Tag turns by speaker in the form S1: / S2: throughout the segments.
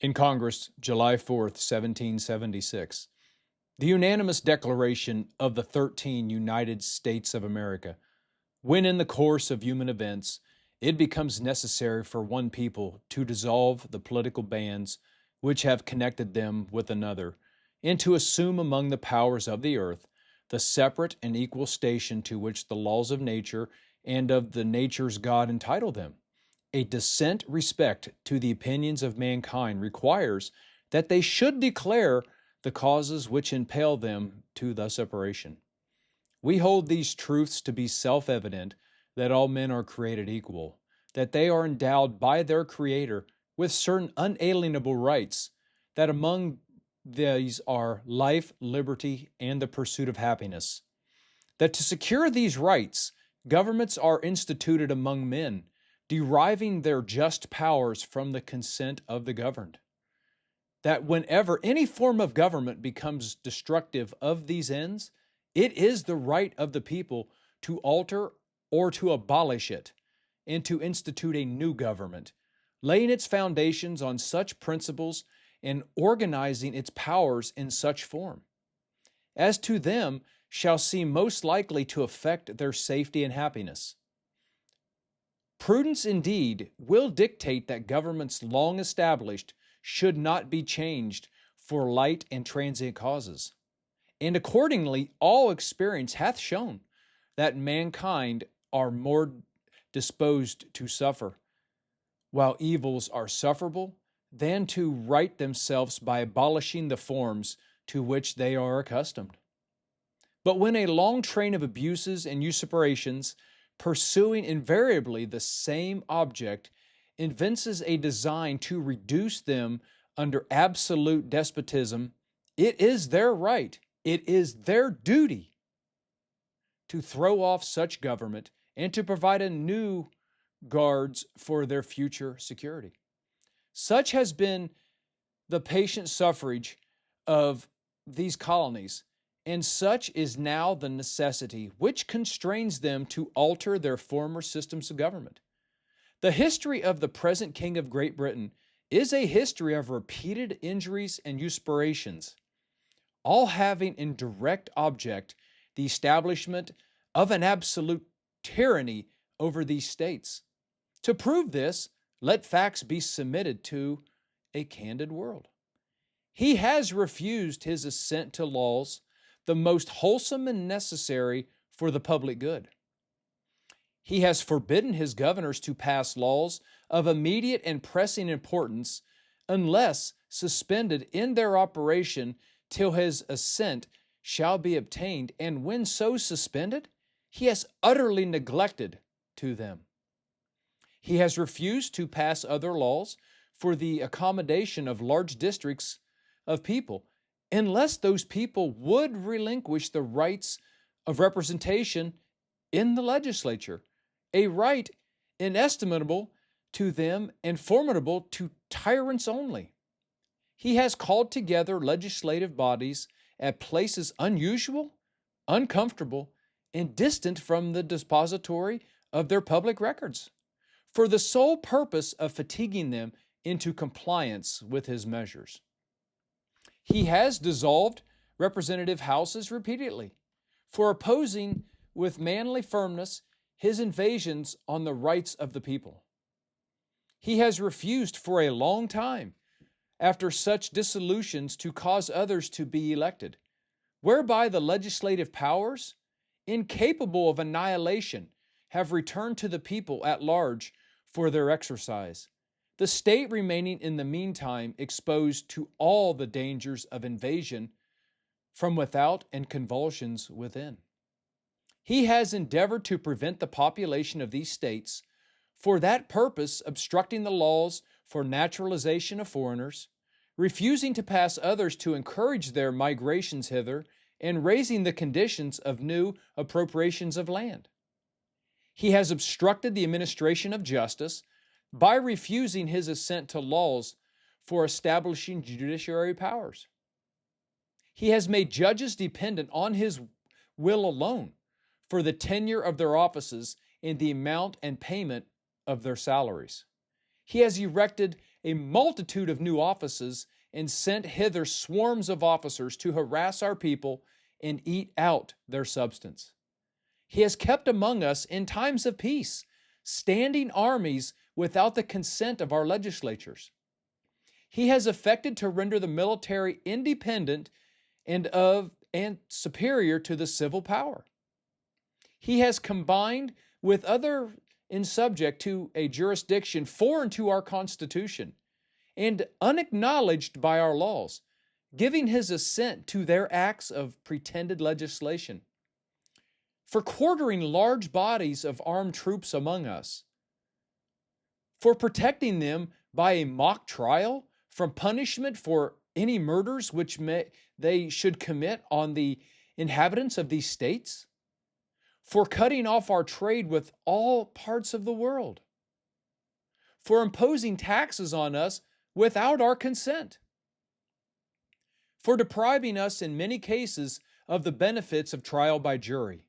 S1: In Congress, July 4th, 1776, the unanimous declaration of the 13 United States of America. When in the course of human events it becomes necessary for one people to dissolve the political bands which have connected them with another, and to assume among the powers of the earth the separate and equal station to which the laws of nature and of the nature's God entitle them, a decent respect to the opinions of mankind requires that they should declare the causes which impel them to the separation. We hold these truths to be self-evident, that all men are created equal, that they are endowed by their Creator with certain unalienable rights, that among these are life, liberty, and the pursuit of happiness. That to secure these rights, governments are instituted among men, deriving their just powers from the consent of the governed. That whenever any form of government becomes destructive of these ends, it is the right of the people to alter or to abolish it, and to institute a new government, laying its foundations on such principles and organizing its powers in such form as to them shall seem most likely to affect their safety and happiness. Prudence indeed will dictate that governments long established should not be changed for light and transient causes. And accordingly, all experience hath shown that mankind are more disposed to suffer, while evils are sufferable, than to right themselves by abolishing the forms to which they are accustomed. But when a long train of abuses and usurpations, pursuing invariably the same object, evinces a design to reduce them under absolute despotism, it is their right, it is their duty to throw off such government and to provide a new guards for their future security. Such has been the patient suffrage of these colonies, and such is now the necessity which constrains them to alter their former systems of government. The history of the present King of Great Britain is a history of repeated injuries and usurpations, all having in direct object the establishment of an absolute tyranny over these states. To prove this, let facts be submitted to a candid world. He has refused his assent to laws the most wholesome and necessary for the public good. He has forbidden his governors to pass laws of immediate and pressing importance unless suspended in their operation till his assent shall be obtained, and when so suspended, he has utterly neglected to them. He has refused to pass other laws for the accommodation of large districts of people, unless those people would relinquish the rights of representation in the legislature, a right inestimable to them and formidable to tyrants only. He has called together legislative bodies at places unusual, uncomfortable, and distant from the depository of their public records, for the sole purpose of fatiguing them into compliance with his measures. He has dissolved representative houses repeatedly for opposing with manly firmness his invasions on the rights of the people. He has refused for a long time, after such dissolutions, to cause others to be elected, whereby the legislative powers, incapable of annihilation, have returned to the people at large for their exercise, the state remaining in the meantime exposed to all the dangers of invasion from without and convulsions within. He has endeavored to prevent the population of these states, for that purpose obstructing the laws for naturalization of foreigners, refusing to pass others to encourage their migrations hither, and raising the conditions of new appropriations of land. He has obstructed the administration of justice by refusing his assent to laws for establishing judiciary powers. He has made judges dependent on his will alone for the tenure of their offices and the amount and payment of their salaries. He has erected a multitude of new offices and sent hither swarms of officers to harass our people and eat out their substance. He has kept among us in times of peace standing armies without the consent of our legislatures. He has effected to render the military independent and superior to the civil power. He has combined with other in subject to a jurisdiction foreign to our Constitution and unacknowledged by our laws, giving his assent to their acts of pretended legislation, for quartering large bodies of armed troops among us, for protecting them by a mock trial from punishment for any murders which they should commit on the inhabitants of these states, for cutting off our trade with all parts of the world, for imposing taxes on us without our consent, for depriving us in many cases of the benefits of trial by jury,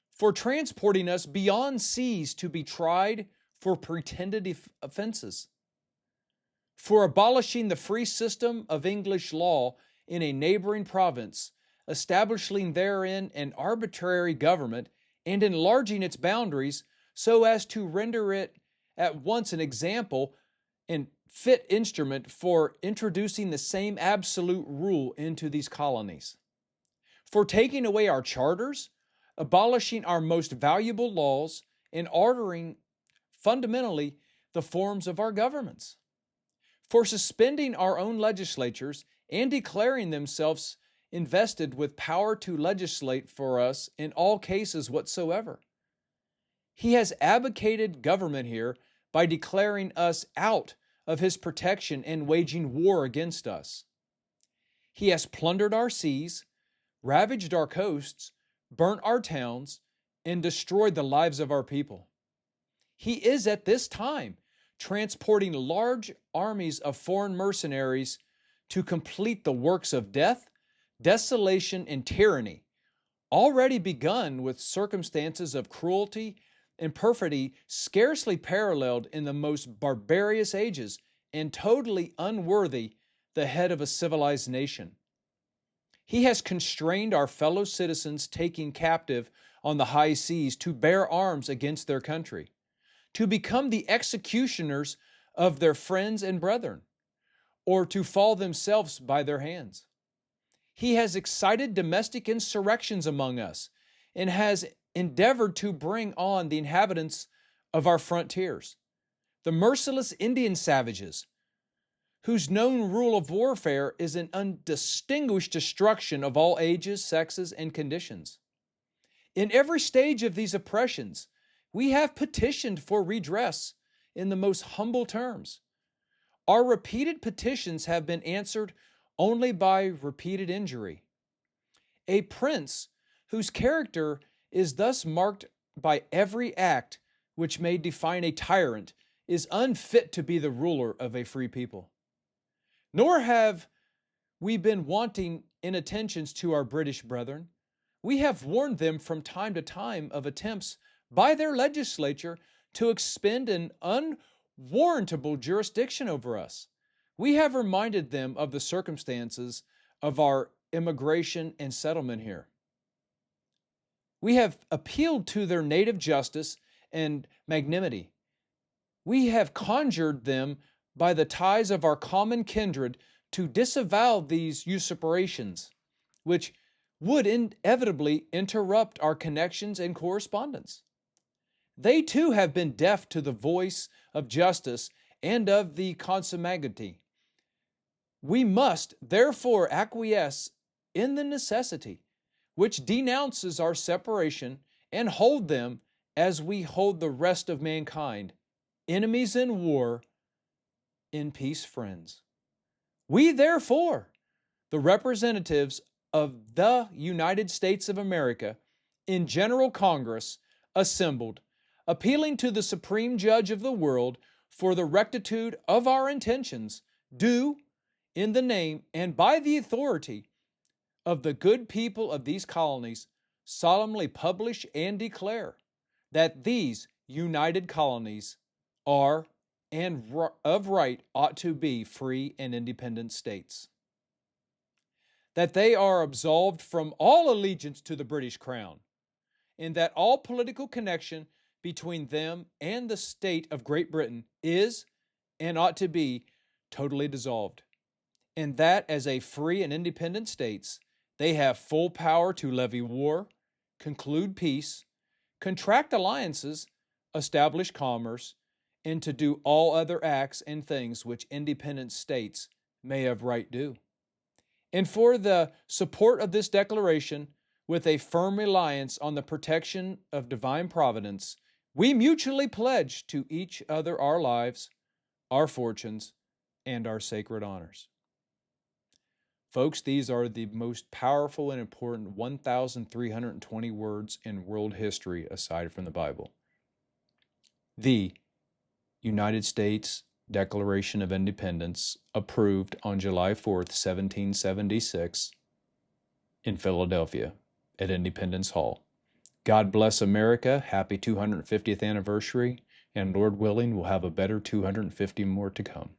S1: for transporting us beyond seas to be tried for pretended offenses, for abolishing the free system of English law in a neighboring province, establishing therein an arbitrary government and enlarging its boundaries so as to render it at once an example and fit instrument for introducing the same absolute rule into these colonies, for taking away our charters, abolishing our most valuable laws, and altering fundamentally the forms of our governments, for suspending our own legislatures and declaring themselves invested with power to legislate for us in all cases whatsoever. He has abdicated government here by declaring us out of his protection and waging war against us. He has plundered our seas, ravaged our coasts, burnt our towns, and destroyed the lives of our people. He is at this time transporting large armies of foreign mercenaries to complete the works of death, desolation, and tyranny, already begun with circumstances of cruelty and perfidy scarcely paralleled in the most barbarous ages and totally unworthy the head of a civilized nation. He has constrained our fellow citizens taken captive on the high seas to bear arms against their country, to become the executioners of their friends and brethren, or to fall themselves by their hands. He has excited domestic insurrections among us and has endeavored to bring on the inhabitants of our frontiers, the merciless Indian savages, whose known rule of warfare is an undistinguished destruction of all ages, sexes, and conditions. In every stage of these oppressions, we have petitioned for redress in the most humble terms. Our repeated petitions have been answered only by repeated injury. A prince whose character is thus marked by every act which may define a tyrant is unfit to be the ruler of a free people. Nor have we been wanting in attentions to our British brethren. We have warned them from time to time of attempts by their legislature to expend an unwarrantable jurisdiction over us. We have reminded them of the circumstances of our immigration and settlement here. We have appealed to their native justice and magnanimity. We have conjured them by the ties of our common kindred to disavow these usurpations, which would inevitably interrupt our connections and correspondence. They too have been deaf to the voice of justice and of the consummagity. We must therefore acquiesce in the necessity which denounces our separation and hold them as we hold the rest of mankind, enemies in war, in peace friends. We therefore, the representatives of the United States of America in General Congress assembled, appealing to the Supreme Judge of the world for the rectitude of our intentions, do, in the name and by the authority of the good people of these colonies, solemnly publish and declare that these united colonies are and of right ought to be free and independent states. That they are absolved from all allegiance to the British Crown, and that all political connection between them and the state of Great Britain is and ought to be totally dissolved, and that as a free and independent states, they have full power to levy war, conclude peace, contract alliances, establish commerce, and to do all other acts and things which independent states may of right do. And for the support of this declaration, with a firm reliance on the protection of divine providence, we mutually pledge to each other our lives, our fortunes, and our sacred honors. Folks, these are the most powerful and important 1,320 words in world history aside from the Bible. The United States Declaration of Independence, approved on July 4th, 1776, in Philadelphia at Independence Hall. God bless America. Happy 250th anniversary, and Lord willing, we'll have a better 250 more to come.